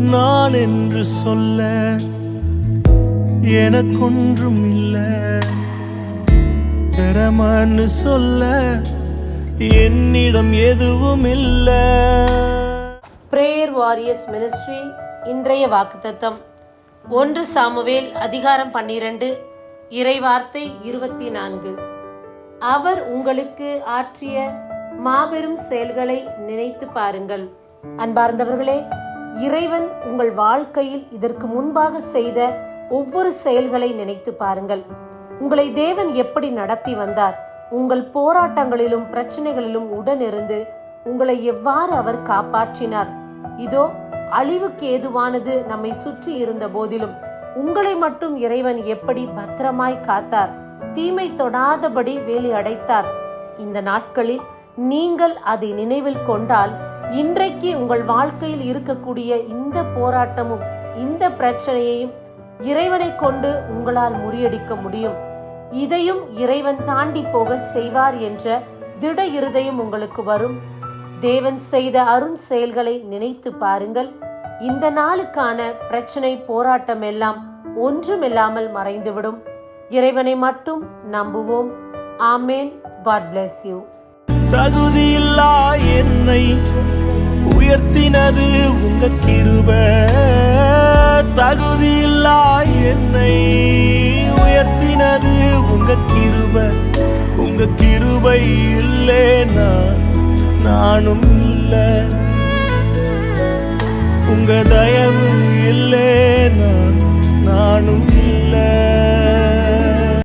நான் என்று சொல்ல எனக்கொன்றும் இல்லை, திறமன்னு சொல்ல என்னிடம் எதுவும் இல்லை. பிரேயர் வாரியர்ஸ் மினிஸ்ட்ரி இன்றைய வாக்குத்தத்தம் 1 சாமுவேல் அதிகாரம் 12 இறைவார்த்தை 24. அவர் உங்களுக்கு ஆற்றிய மாபெரும் செயல்களை நினைத்து பாருங்கள். அன்பார்ந்தவர்களே, இறைவன் உங்கள் வாழ்க்கையில் இதற்கு முன்பாக செய்த ஒவ்வொரு செயல்களை நினைத்து பாருங்கள். உங்களை தேவன் எப்படி நடத்தி வந்தார்? உங்கள் போராட்டங்களிலும் பிரச்சனைகளிலும் உடனிருந்து உங்களை எவ்வாறு அவர் காப்பாற்றினார்? இதோ அழிவுக்கு ஏதுவானது நம்மை சுற்றி இருந்த போதிலும் உங்களை மட்டும் இறைவன் எப்படி பத்திரமாய் காத்தார், தீமை தொடாதபடி வேலி அடைத்தார். இந்த நாட்களில் நீங்கள் அதை நினைவில் கொண்டால் இன்றைக்கு உங்கள் வாழ்க்கையில் இருக்கக்கூடிய இந்த போராட்டமும் இந்த பிரச்சனையையும் இறைவனை கொண்டு உங்களால் முறியடிக்க முடியும். இதையும் இறைவன் தாண்டி போக செய்வார் என்ற திட இருதயம் உங்களுக்கு வரும். தேவன் செய்த அருண் செயல்களை நினைத்து பாருங்கள். இந்த நாளுக்கான பிரச்சனை போராட்டம் எல்லாம் ஒன்றுமில்லாமல் மறைந்துவிடும். இறைவனை மட்டும் நம்புவோம். ஆமேன். God bless you. தகுதியில்லா என்னை உயர்த்தினது உங்க கிருபை, தகுதியில்லா என்னை உயர்த்தினது உங்க கிருபை. உங்க கிருபை இல்லேனா நானும் இல்லை, உங்க தயவு இல்லேனா நானும் இல்லை.